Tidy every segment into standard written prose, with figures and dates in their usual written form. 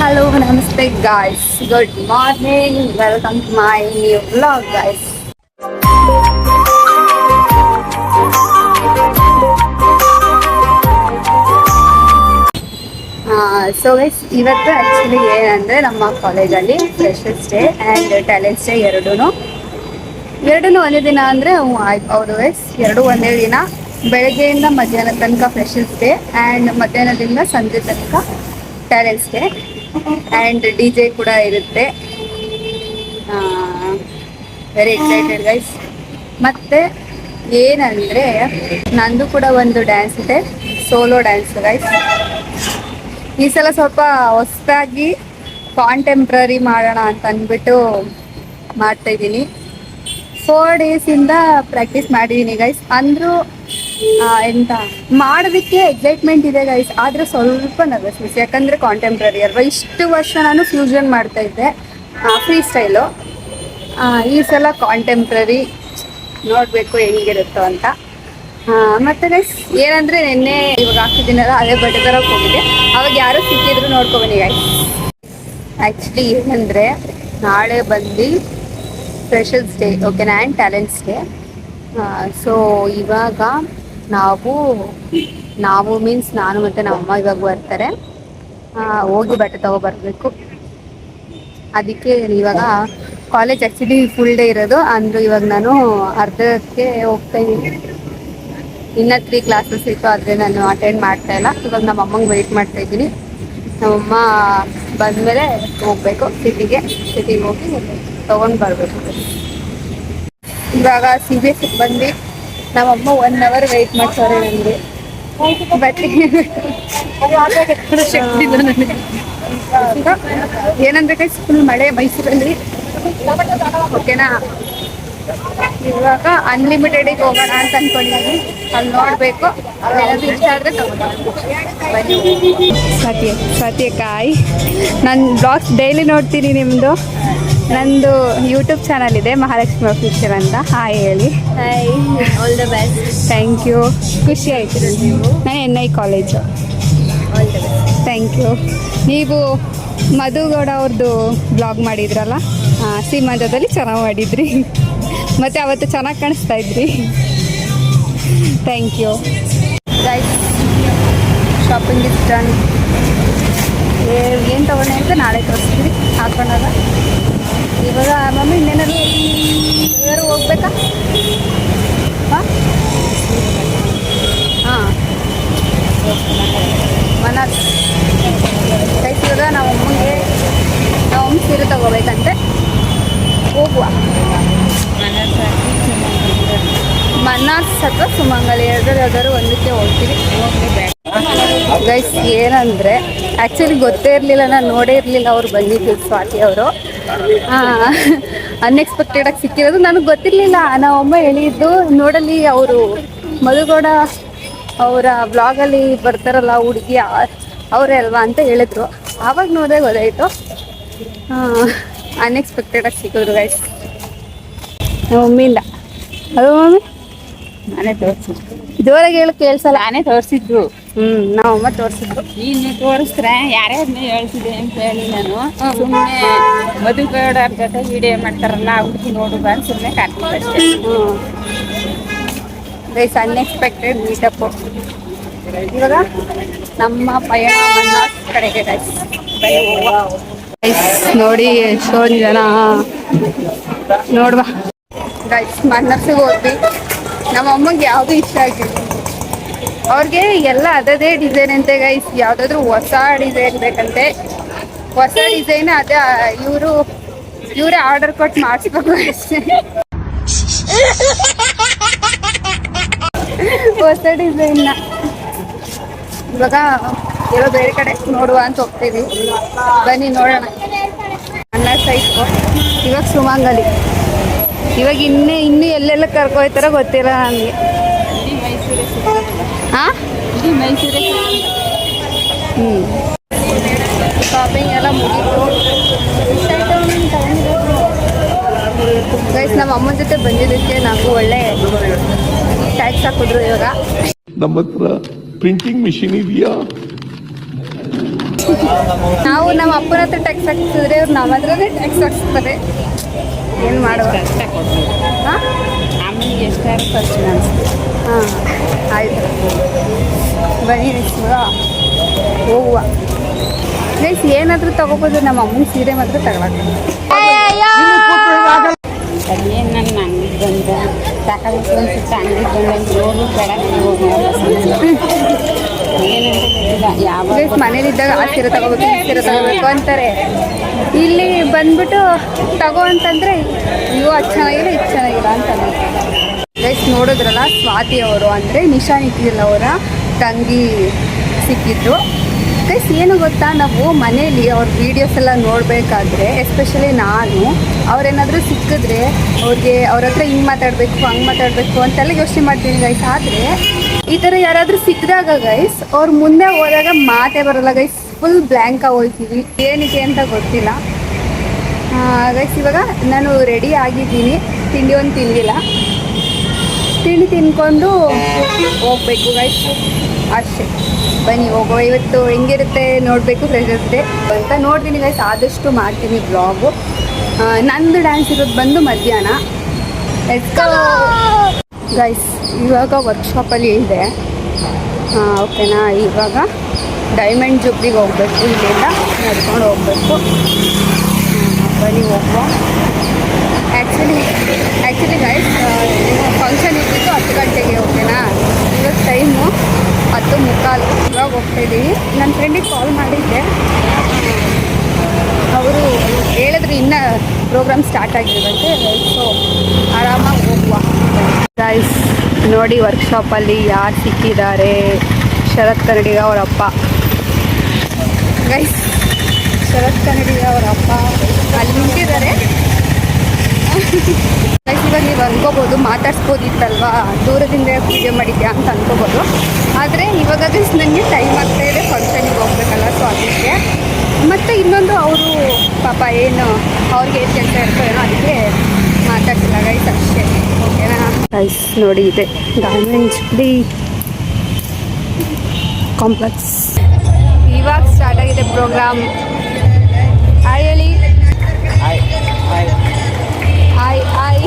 Hello, namaste guys. Good morning. Welcome to my new vlog guys. So guys, ಇವತ್ತು actually ಏನಂದ್ರೆ ನಮ್ಮ ಕಾಲೇಜಲ್ಲಿ freshers day and talents day ಎರಡೂ ಒಂದೇ ದಿನ ಅಂದರೆ ಹೌದು ಗೈಸ್, ಎರಡು ಒಂದೇ ದಿನ. ಬೆಳಗ್ಗೆಯಿಂದ ಮಧ್ಯಾಹ್ನ ತನಕ ಫ್ರೆಶರ್ಸ್ ಡೇ ಆ್ಯಂಡ್ ಮಧ್ಯಾಹ್ನದಿಂದ ಸಂಜೆ ತನಕ ಟ್ಯಾಲೆಂಟ್ಸ್ ಡೇ ಆ್ಯಂಡ್ DJ ಕೂಡ ಇರುತ್ತೆ. Very excited guys. ಮತ್ತು ಏನಂದರೆ ನಂದು ಕೂಡ ಒಂದು ಡ್ಯಾನ್ಸ್ ಇದೆ, ಸೋಲೋ ಡ್ಯಾನ್ಸ್ ಗೈಸ್. ಈ ಸಲ ಸ್ವಲ್ಪ ಹೊಸದಾಗಿ ಕಾಂಟೆಂಪ್ರರಿ ಮಾಡೋಣ ಅಂತ ಅಂದ್ಬಿಟ್ಟು ಮಾಡ್ತಾಯಿದ್ದೀನಿ. 4 ಡೇಸಿಂದ ಪ್ರಾಕ್ಟೀಸ್ ಮಾಡಿದ್ದೀನಿ ಗೈಸ್. ಅಂದರೂ ಎಂತ ಮಾಡೋದಕ್ಕೆ ಎಕ್ಸೈಟ್ಮೆಂಟ್ ಇದೆ ಗೈಸ್, ಆದರೆ ಸ್ವಲ್ಪ ನರ್ವಸ್ನೆಸ್. ಯಾಕಂದರೆ ಕಾಂಟೆಂಪ್ರರಿ ಅಲ್ವಾ. ಇಷ್ಟು ವರ್ಷ ನಾನು ಫ್ಯೂಷನ್ ಮಾಡ್ತಾಯಿದ್ದೆ, ಫ್ರೀ ಸ್ಟೈಲು. ಈ ಸಲ ಕಾಂಟೆಂಪ್ರರಿ ನೋಡಬೇಕು ಹೆಂಗಿರುತ್ತೋ ಅಂತ. ಮತ್ತು ಗೈಸ್ ಏನಂದರೆ ನಿನ್ನೆ ಇವಾಗ ಹಾಕಿದ್ದೀನಲ್ಲ, ಅದೇ ಬಟ್ಟೆ ತರಕ್ಕೆ ಹೋಗಿದ್ದೆ. ಅವಾಗ ಯಾರು ಸಿಕ್ಕಿದ್ರು ನೋಡ್ಕೊಬನ್ನಿ ಗೈಸ್. ಆ್ಯಕ್ಚುಲಿ ಏನಂದರೆ ನಾಳೆ ಬಂದು ಫ್ರೆಶರ್ಸ್ ಡೇ ಓಕೆನಾ, ಆ್ಯಂಡ್ ಟ್ಯಾಲೆಂಟ್ಸ್ ಡೇ. ಸೊ ಇವಾಗ ನಾವು ಮೀನ್ಸ್ ನಾನು ಮತ್ತು ನಮ್ಮಮ್ಮ ಇವಾಗ ಬರ್ತಾರೆ. ಹೋಗಿ ಬಟ್ಟೆ ತೊಗೊಬರ್ಬೇಕು. ಅದಕ್ಕೆ ಇವಾಗ ಕಾಲೇಜ್ ಆ್ಯಕ್ಚುಲಿ ಫುಲ್ ಡೇ ಇರೋದು. ಅಂದರೂ ಇವಾಗ ನಾನು ಅರ್ಧಕ್ಕೆ ಹೋಗ್ತಾಯಿದ್ದೀನಿ. ಇನ್ನೂ 3 ಕ್ಲಾಸಸ್ ಇತ್ತು, ಆದರೆ ನಾನು ಅಟೆಂಡ್ ಮಾಡ್ತಾಯಿಲ್ಲ. ಇವಾಗ ನಮ್ಮ ಅಮ್ಮಂಗೆ ವೆಯ್ಟ್ ಮಾಡ್ತಾಯಿದ್ದೀನಿ. ನಮ್ಮಮ್ಮ ಬಂದಮೇಲೆ ಹೋಗಬೇಕು ಸಿಟಿಗೆ ಹೋಗಿ ತೊಗೊಂಡು ಬರಬೇಕು. ಇವಾಗ CBSE ಬಂದು ನಮ್ಮಮ್ಮ 1 ಅವರ್ ವೆಯ್ಟ್ ಮಾಡ್ತಾರೆ ನನಗೆ. ಬಟ್ಟೆ ಶಕ್ತಿ ಇಲ್ಲ ನನಗೆ. ಏನಂದ್ರೆ ಫುಲ್ ಮಳೆ ಮೈಸೂರಲ್ಲಿ ಓಕೆನಾ. ಇವಾಗ ಅನ್ಲಿಮಿಟೆಡಿಗೆ ಹೋಗೋಣ ಅಂತ ಅಂದ್ಕೊಂಡಿದ್ದೀನಿ. ಅಲ್ಲಿ ನೋಡಬೇಕು, ಅಲ್ಲೇನಾದ್ರು ಇಷ್ಟ ಆದರೆ ಬನ್ನಿ. ಸತ್ಯಕಾಯಿ, ನಾನು ಬ್ಲಾಗ್ಸ್ ಡೈಲಿ ನೋಡ್ತೀನಿ ನಿಮ್ಮದು. ನಂದು ಯೂಟ್ಯೂಬ್ ಚಾನಲ್ ಇದೆ, ಮಹಾಲಕ್ಷ್ಮಿ ಅಫಿಷಿಯಲ್ ಅಂತ. ಹಾಯ್ ಹೇಳಿ. Hi, all the best. Thank you, ಖುಷಿ ಆಯಿತು. ನಾನು NI college. All the best. Thank you. ನೀವು ಮಧುಗೌಡ ಅವ್ರದ್ದು ಬ್ಲಾಗ್ ಮಾಡಿದ್ರಲ್ಲ, ಸೀಮಂತದಲ್ಲಿ ಚೆನ್ನಾಗಿ ಮಾಡಿದ್ರಿ. ಮತ್ತು ಅವತ್ತು ಚೆನ್ನಾಗಿ ಕಾಣಿಸ್ತಾ ಇದ್ರಿ. Thank you guys. Shopping is done. ಏನು ತೊಗೊಂಡೆ ಅಂತ ನಾಳೆ ತೋರಿಸ್ತೀವಿ ಹಾಕೊಂಡಾಗ. ಇವಾಗ ಮಮ್ಮಿ ಇನ್ನೇನಾದ್ರು ಹೋಗ್ಬೇಕಾ? ಹಾಂ ಮನಾಸ್ ಗೈಸ್. ಇವಾಗ ನಾವು ಅಮ್ಮ ಸೀರೆ ತೊಗೋಬೇಕಂತೆ. ಹೋಗುವ ಮನಾಸ್ ಅಥವಾ ಸುಮಂಗಲಿ ಯಾವ್ದಾದ್ರು ಒಂದಕ್ಕೆ ಹೋಗ್ತೀವಿ. ಗೈಸ್ ಏನಂದರೆ ಆ್ಯಕ್ಚುಲಿ ಗೊತ್ತೇ ಇರಲಿಲ್ಲ, ನಾನು ನೋಡೇ ಇರಲಿಲ್ಲ ಅವ್ರು ಬಂದಿದ್ದು. ಸ್ವಾತಿ ಅವರು ಅನ್ಎಕ್ಸ್ಪೆಕ್ಟೆಡಾಗಿ ಸಿಕ್ಕಿರೋದು, ನನಗೆ ಗೊತ್ತಿರಲಿಲ್ಲ. ನಾವಮ್ಮ ಹೇಳಿದ್ದು ನೋಡಲಿ ಅವರು ಮಧುಗೌಡ ಅವರ ಬ್ಲಾಗಲ್ಲಿ ಬರ್ತಾರಲ್ಲ ಹುಡುಗಿ ಅವರೇ ಅಲ್ವಾ ಅಂತ ಹೇಳಿದ್ರು. ಆವಾಗ ನೋಡಿದ್ರೆ ಗೊತ್ತಾಯಿತು. ಅನ್ಎಕ್ಸ್ಪೆಕ್ಟೆಡಾಗಿ ಸಿಕ್ಕಿದ್ರು ಗೈಸ್ ನಮ್ಮ ಮಮ್ಮಿಯಿಂದ. ಅದು ಮಮ್ಮಿ ನಾನೇ ತೋರಿಸಿದ್ದು, ಜೋರಾಗಿ ಹೇಳಿ ಕೇಳಿಸಲ್ಲ. ನಾನೇ ತೋರಿಸಿದ್ದು. ನಮ್ಮಮ್ಮ ತೋರಿಸಿದ್ರು. ನೀನು ತೋರಿಸ್ರೆ ಯಾರ್ಯಾರನ್ನೇ ಹೇಳ್ತಿದ್ದೆ ಅಂತ ಹೇಳಿ ನಾನು ಸುಮ್ಮನೆ ಮಧುಗೌಡರ ಜೊತೆ ವಿಡಿಯೋ ಮಾಡ್ತಾರಲ್ಲ ಹುಡುಗಿ ನೋಡು ಬಂದು ಸುಮ್ಮನೆ ಕಾಡ್ತಿದ್ದೆ ಅಷ್ಟೇ. Guys unexpected meetup. ಇವಾಗ ನಮ್ಮ ಪಯಣ ಮನ್ನಾಸ್ ಕಡೆಗೆ ಗೈಸ್. ಗೈಸ್ ನೋಡಿ ಎಷ್ಟೊಂದು ಜನ ನೋಡುವ. ಗೈಸ್ ಮನ್ನಾಸಿಗೆ ಹೋದ್ವಿ. ನಮ್ಮ ಅಮ್ಮಗೆ ಯಾವುದೂ ಇಷ್ಟ ಆಗಿಲ್ಲ. ಅವ್ರಿಗೆ ಎಲ್ಲ ಅದೇ ಡಿಸೈನ್ ಅಂತೆ ಗೈಸ್. ಯಾವುದಾದ್ರೂ ಹೊಸ ಡಿಸೈನ್ ಬೇಕಂತೆ. ಹೊಸ ಡಿಸೈನ್ ಅದೇ ಇವರೇ ಆರ್ಡರ್ ಕೊಟ್ಟು ಮಾಡಿಸ್ಬೇಕು ಅಷ್ಟೇ. ಹೊಸ ಡಿಸೈನ್ನ ಇವಾಗ ಎಲ್ಲೋ ಬೇರೆ ಕಡೆ ನೋಡುವ ಅಂತ ಹೋಗ್ತೀವಿ. ಬನ್ನಿ ನೋಡೋಣ. ಅನ್ನ ಸೈಟು ಇವಾಗ ಸುಮಂಗಲಿ. ಇವಾಗ ಇನ್ನೂ ಎಲ್ಲೆಲ್ಲ ಕರ್ಕೊಯ್ತಾರೋ ಗೊತ್ತಿಲ್ಲ ನನಗೆ. ಹಾಂ ಮೈಸೂರೇ ಶಾಪಿಂಗ್ ಎಲ್ಲ ಮುಗೀತು. ಗೈಸ್ ನಮ್ಮ ಅಮ್ಮನ ಜೊತೆ ಬಂದಿದ್ದಕ್ಕೆ ನನಗೂ ಒಳ್ಳೆ ಟ್ಯಾಕ್ಸ್ ಹಾಕಿದ್ರು. ಇವಾಗ ನಮ್ಮ ಹತ್ರ ಪ್ರಿಂಟಿಂಗ್ ಮಿಷಿನ್ ಇದೆಯಾ? ನಾವು ನಮ್ಮ ಅಪ್ಪನ ಹತ್ರ ಟ್ಯಾಕ್ಸ್ ಹಾಕ್ಸಿದ್ರೆ ಇವ್ರು ನಮ್ಮ ಹತ್ರನೇ ಟ್ಯಾಕ್ಸ್ ಹಾಕ್ಸ್ತಾರೆ. ಏನು ಮಾಡುವ? ಅಷ್ಟೇ ಕೊಡ್ತೀವಿ. ಹಾಂ ಆಮೇಲೆ ಎಷ್ಟಾದ್ರು ಖರ್ಚು ಮಾಡಿಸ್ತೀವಿ. ಹಾಂ ಆಯಿತು, ಬನ್ನಿ ನೆಕ್ಸ್ಟ್ ಹೋಗುವ. ನೆಕ್ಸ್ಟ್ ಏನಾದರೂ ತೊಗೋಬೋದು. ನಮ್ಮ ಅಮ್ಮನ ಸೀರೆ ಮಾತ್ರ ತಗೊಳಕ್ಕೆ. ಅದೇನು ನನ್ನ ಅಂಗಡಿಗೆ ಬಂದ ಸಾಕಾಗುತ್ತೆ ಅನ್ಸುತ್ತೆ. ಅಂಗಡಿಗೆ ಬಂದಂಗೆ ನೋಡು ಬೇಡ ಹೋಗಿ ಏನಂತ ಗೊತ್ತಿಲ್ಲ. ಯಾವ ಮನೇಲಿದ್ದಾಗ ಆ ಸೀರೆ ತಗೋಬೇಕು, ಈ ಸೀರೆ ತಗೋಬೇಕು ಅಂತಾರೆ. ಇಲ್ಲಿ ಬಂದ್ಬಿಟ್ಟು ತಗೋ ಅಂತಂದರೆ ಇವು ಅದು ಚೆನ್ನಾಗಿಲ್ಲ, ಇದು ಚೆನ್ನಾಗಿಲ್ಲ ಅಂತಾರೆ. ಗೈಸ್ ನೋಡಿದ್ರಲ್ಲ, ಸ್ವಾತಿ ಅವರು ಅಂದರೆ ನಿಶಾ ನಿಖಿಲ್ ಅವರ ತಂಗಿ ಸಿಕ್ಕಿದ್ರು. ಗೈಸ್ ಏನು ಗೊತ್ತಾ, ನಾವು ಮನೇಲಿ ಅವ್ರ ವೀಡಿಯೋಸ್ ಎಲ್ಲ ನೋಡಬೇಕಾದ್ರೆ ಎಸ್ಪೆಷಲಿ ನಾನು ಅವ್ರೇನಾದರೂ ಸಿಕ್ಕಿದ್ರೆ ಅವ್ರ ಹತ್ರ ಹಿಂಗೆ ಮಾತಾಡಬೇಕು ಹಂಗೆ ಮಾತಾಡಬೇಕು ಅಂತೆಲ್ಲ ಯೋಚನೆ ಮಾಡ್ತೀನಿ ಗೈಸ್. ಆದರೆ ಈ ಥರ ಯಾರಾದರೂ ಸಿಕ್ಕಿದಾಗ ಗೈಸ್ ಅವ್ರ ಮುಂದೆ ಹೋದಾಗ ಮಾತೇ ಬರೋಲ್ಲ ಗೈಸ್. ಫುಲ್ ಬ್ಲ್ಯಾಂಕ್ ಹೋಗ್ತೀವಿ, ಏನಕ್ಕೆ ಅಂತ ಗೊತ್ತಿಲ್ಲ ಗೈಸ್. ಇವಾಗ ನಾನು ರೆಡಿ ಆಗಿದ್ದೀನಿ, ತಿಂಡಿ ಒಂದು ತಿಂದಿಲ್ಲ. ತಿಂಡಿ ತಿನ್ಕೊಂಡು ಹೋಗ್ಬೇಕು ಗೈಸ್, ಅಷ್ಟೇ. ಬನ್ನಿ ಹೋಗೋ. ಇವತ್ತು ಹೆಂಗಿರುತ್ತೆ ನೋಡಬೇಕು, ಫ್ರೆಶರ್ಸ್ ಡೇ ಅಂತ ನೋಡ್ತೀನಿ ಗೈಸ್. ಆದಷ್ಟು ಮಾಡ್ತೀನಿ ಬ್ಲಾಗು. ನಂದು ಡ್ಯಾನ್ಸ್ ಇರೋದು ಬಂದು ಮಧ್ಯಾಹ್ನ. ಗೈಸ್ ಇವಾಗ ವರ್ಕ್ಶಾಪಲ್ಲಿ ಇದೆ, ಓಕೆನಾ. ಇವಾಗ ಡೈಮಂಡ್ ಜುಬ್ಲಿಗೆ ಹೋಗ್ಬೇಕು, ಇಲ್ಲಿಂದ ನಡ್ಕೊಂಡು ಹೋಗ್ಬೇಕು. ಬನ್ನಿ ಹೋಗುವ. ಆ್ಯಕ್ಚುಲಿ ಗೈಸ್ ಫಂಕ್ಷನ್ ಇದ್ದಿದ್ದು 10 ಗಂಟೆಗೆ, ಓಕೆನಾ. ಇವಾಗ ಟೈಮು 10:15. ಇವಾಗ ಹೋಗ್ತಾಯಿದ್ದೀವಿ. ನನ್ನ ಫ್ರೆಂಡಿಗೆ ಕಾಲ್ ಮಾಡಿದ್ದೆ, ಅವರು ಹೇಳಿದ್ರು ಇನ್ನೂ ಪ್ರೋಗ್ರಾಮ್ ಸ್ಟಾರ್ಟ್ ಆಗಿರುವಂತೆ. ಸೊ ಆರಾಮಾಗಿ ಹೋಗುವ. ಗೈಸ್ ನೋಡಿ ವರ್ಕ್ಶಾಪಲ್ಲಿ ಯಾರು ಸಿಕ್ಕಿದ್ದಾರೆ. ಶರತ್ ಕನ್ನಡಿಗ ಅವರಪ್ಪ ಗೈಸ್, ಶರತ್ ಕನ್ನಡಿಗ ಅವರಪ್ಪ ಅಲ್ಲಿ ನಿಂತಿದ್ದಾರೆ ಗೈಸ್. ಇವಾಗ ನೀವು ಅನ್ಕೋಬೋದು ಮಾತಾಡ್ಸ್ಬೋದಿತ್ತಲ್ವಾ, ದೂರದಿಂದ ವೀಡಿಯೋ ಮಾಡಿದ್ಯಾ ಅಂತ ಅನ್ಕೋಬೋದು. ಆದರೆ ಇವಾಗ ಗೈಸ್ ನನಗೆ ಟೈಮ್ ಆಗ್ತಾಯಿದೆ, ಫಂಕ್ಷನಿಗೆ ಹೋಗ್ಬೇಕಲ್ಲ, ಸೊ ಅದಕ್ಕೆ. ಮತ್ತು ಇನ್ನೊಂದು ಅವರು ಪಾಪ ಏನು ಅವ್ರಿಗೆ ಏನು ಕೆಲಸ ಇರ್ತೋ ಏನೋ, ಅದಕ್ಕೆ ಮಾತಾಡ್ತಿಲ್ಲ ಗೈಸ್, ಅಷ್ಟೇ, ಓಕೆನಾ. ಗೈಸ್ ನೋಡಿ ಇದೆ ಡೈಮಂಡ್ ಜುಬ್ಲಿ ಕಾಂಪ್ಲೆಕ್ಸ್. ಇವಾಗ ಸ್ಟಾರ್ಟ್ ಆಗಿದೆ ಪ್ರೋಗ್ರಾಮ್. ಹಾಯ್ ಹೇಳಿ. Hi hi.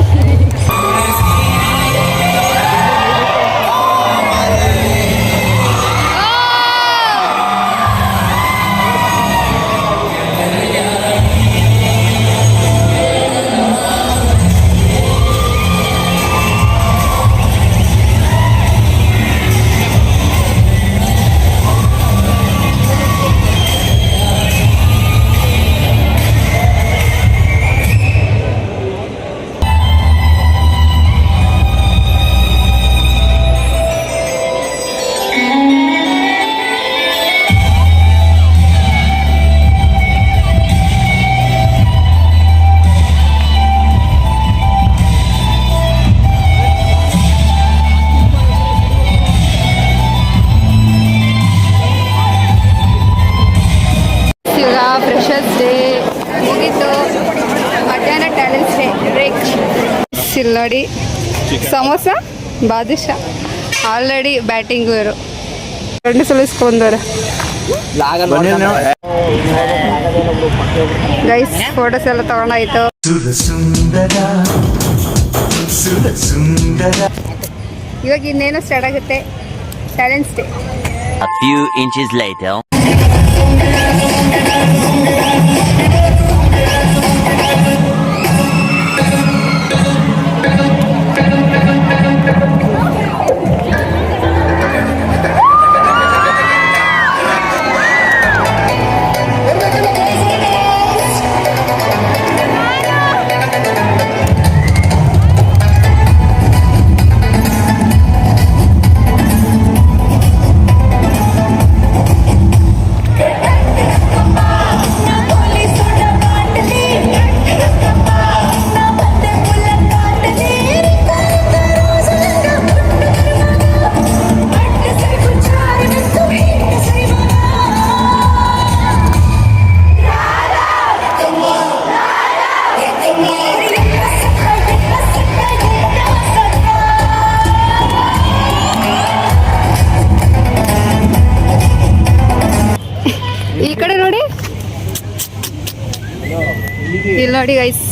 ಫ್ರೆಶರ್ಸ್ ಡೇ ಮುಗೀತು, ಮಧ್ಯಾಹ್ನ ಟ್ಯಾಲೆಂಟ್ಸ್ ಡೇ ಬ್ರೇಕ್. ಇಲ್ಲಿ ನೋಡಿ ಸಮೋಸ ಬಾದುಷಾ ಆಲ್ರೆಡಿ ಬ್ಯಾಟಿಂಗು ಇವರು 2 ಸಲಿಸ್ಕೊಂಡವ್ರೆ ಗೈಸ್. ಫೋಟೋಸ್ ಎಲ್ಲ ತಗೊಂಡಾಯ್ತು. ಇವಾಗ ಇನ್ನೇನೋ ಸ್ಟಾರ್ಟ್ ಆಗುತ್ತೆ talents day. A few inches later. ಇಲ್ಲಿ ನೋಡಿ ಗೈಸ್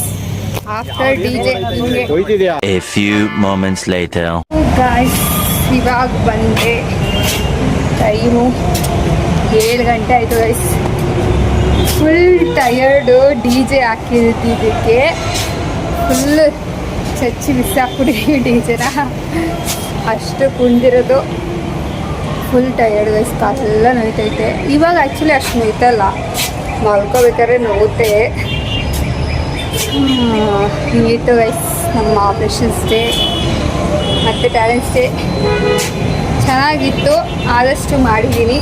ಆಫ್ಟರ್ ಡಿಜೆ ಹಿಂಗೆ A few moments later. Guys ಇವಾಗ ಬಂದೆ. ಟೈಮು 7 ಗಂಟೆ ಆಯಿತು ಗೈಸ್. ಫುಲ್ ಟಯರ್ಡು ಡಿ.ಜೆ ಹಾಕಿದ್ದಕ್ಕೆ ಫುಲ್ ಚಚ್ಚಿ ಬಿಸಾಕ್ಬಿಟ್ಟಿದ್ದೀವಿ ಡಿ.ಜೆನ. ಅಷ್ಟು ಕುಂದಿರೋದು ಫುಲ್ ಟಯರ್ಡ್ ಗೈಸ್. ಕಾಲೆಲ್ಲ ನೋಯ್ತೈತೆ. ಇವಾಗ ಆ್ಯಕ್ಚುಲಿ ಅಷ್ಟು ನೋಯ್ತಲ್ಲ, ಮಲ್ಕೋಬೇಕಾದ್ರೆ ನೋವುತ್ತೆ. ನೀಟು ಗೈಸ್ ನಮ್ಮ ಫ್ರೆಶರ್ಸ್ ಡೇ ಮತ್ತು ಟ್ಯಾಲೆಂಟ್ಸ್ ಡೇ ಚೆನ್ನಾಗಿತ್ತು. ಆದಷ್ಟು ಮಾಡಿದ್ದೀನಿ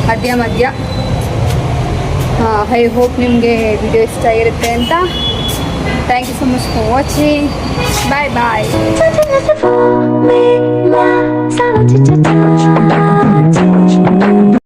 ಮಧ್ಯ ಮಧ್ಯ. ಐ ಹೋಪ್ ನಿಮಗೆ ವಿಡಿಯೋ ಇಷ್ಟ ಆಗಿರುತ್ತೆ ಅಂತ. Thank you so much for watching. Bye bye.